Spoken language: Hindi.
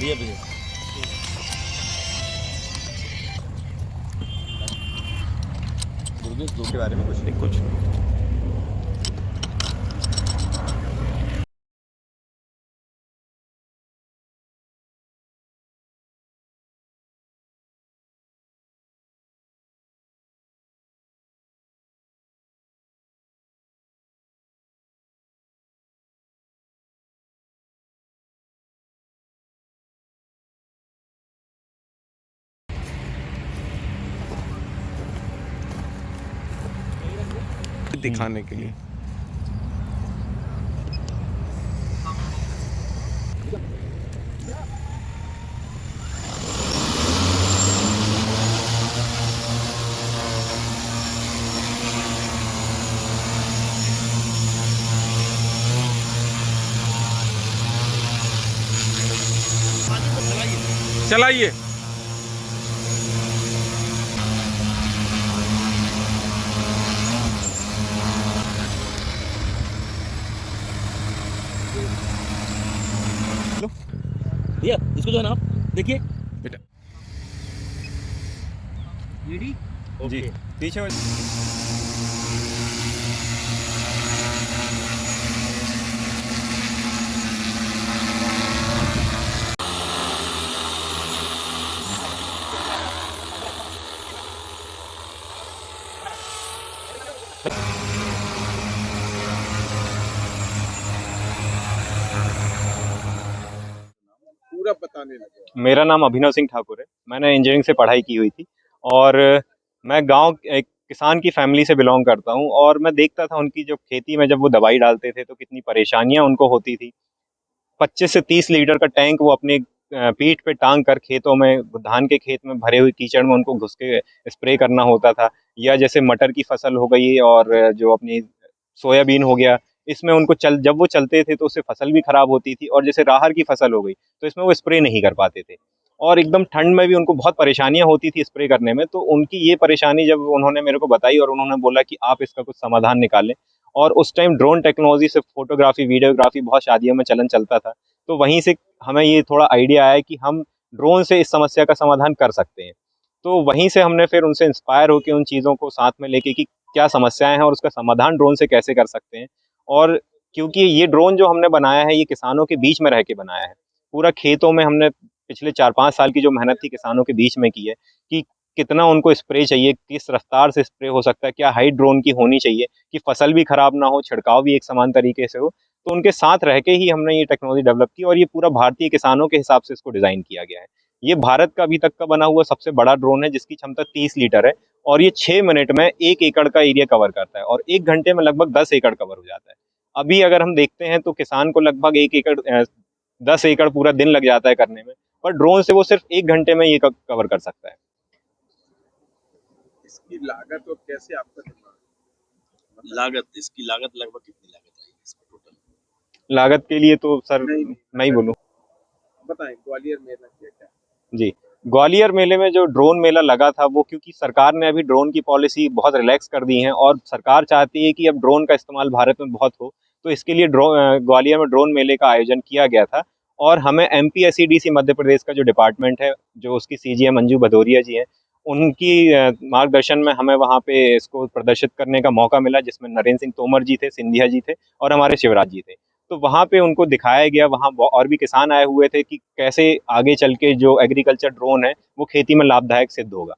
भैया भैया दुर्गेश दो के बारे में कुछ नहीं। दिखाने के लिए चलाइए। भैया इसको जो है ना आप देखिए बेटा रेडी जी पीछे पूरा बताने लगे। मेरा नाम अभिनव सिंह ठाकुर है। मैंने इंजीनियरिंग से पढ़ाई की हुई थी और मैं गांव एक किसान की फैमिली से बिलोंग करता हूं और मैं देखता था उनकी जो खेती में जब वो दवाई डालते थे तो कितनी परेशानियां उनको होती थी। 25 से 30 लीटर का टैंक वो अपने पीठ पे टांग कर खेतों में धान के खेत में भरे हुए कीचड़ में उनको घुस के स्प्रे करना होता था। या जैसे मटर की फसल हो गई और जो अपनी सोयाबीन हो गया, इसमें उनको जब वो चलते थे तो उससे फसल भी खराब होती थी। और जैसे राहर की फसल हो गई तो इसमें वो स्प्रे नहीं कर पाते थे और एकदम ठंड में भी उनको बहुत परेशानियां होती थी स्प्रे करने में। तो उनकी ये परेशानी जब उन्होंने मेरे को बताई और उन्होंने बोला कि आप इसका कुछ समाधान निकालें, और उस टाइम ड्रोन टेक्नोलॉजी से फोटोग्राफी वीडियोग्राफी बहुत शादियों में चलन चलता था, तो वहीं से हमें ये थोड़ा आइडिया आया कि हम ड्रोन से इस समस्या का समाधान कर सकते हैं। तो वहीं से हमने फिर उनसे इंस्पायर होकर उन चीज़ों को साथ में लेके कि क्या समस्याएं हैं और उसका समाधान ड्रोन से कैसे कर सकते हैं। और क्योंकि ये ड्रोन जो हमने बनाया है ये किसानों के बीच में रह के बनाया है, पूरा खेतों में हमने पिछले 4-5 साल की जो मेहनत थी किसानों के बीच में की है कि कितना उनको स्प्रे चाहिए, किस रफ्तार से स्प्रे हो सकता है, क्या हाइट ड्रोन की होनी चाहिए कि फसल भी खराब ना हो, छिड़काव भी एक समान तरीके से हो। तो उनके साथ रह के ही हमने ये टेक्नोलॉजी डेवलप की और ये पूरा भारतीय किसानों के हिसाब से इसको डिज़ाइन किया गया है। ये भारत का अभी तक का बना हुआ सबसे बड़ा ड्रोन है जिसकी क्षमता 30 लीटर है और ये 6 मिनट में 1 एकड़ का एरिया कवर करता है और 1 घंटे में लगभग 10 एकड़ कवर हो जाता है। अभी अगर हम देखते हैं तो किसान को लगभग 1 एकड़ 10 एकड़ पूरा दिन लग जाता है करने में, पर ड्रोन से वो सिर्फ 1 घंटे में ये कवर कर सकता है। इसकी लागत और कैसे आपका दिमाग लागत इसकी लागत लगभग कितनी लागत आएगी इसमें टोटल? लागत के लिए तो सर नहीं, मैं ही बोलूँ। बताएं ग्वालियर मेला क्या क्या? जी, ग्वालियर मेले में जो ड्रोन मेला लगा था वो क्योंकि सरकार ने अभी ड्रोन की पॉलिसी बहुत रिलैक्स कर दी है और सरकार चाहती है कि अब ड्रोन का इस्तेमाल भारत में बहुत हो, तो इसके लिए ग्वालियर में ड्रोन मेले का आयोजन किया गया था। और हमें एमपीएसईडीसी मध्य प्रदेश का जो डिपार्टमेंट है, जो उसकी सीजीएम मंजू भदौरिया जी हैं, उनकी मार्गदर्शन में हमें वहाँ पे इसको प्रदर्शित करने का मौका मिला, जिसमें नरेंद्र सिंह तोमर जी थे, सिंधिया जी थे और हमारे शिवराज जी थे। तो वहाँ पे उनको दिखाया गया, वहाँ और भी किसान आए हुए थे कि कैसे आगे चल के जो एग्रीकल्चर ड्रोन है वो खेती में लाभदायक सिद्ध होगा।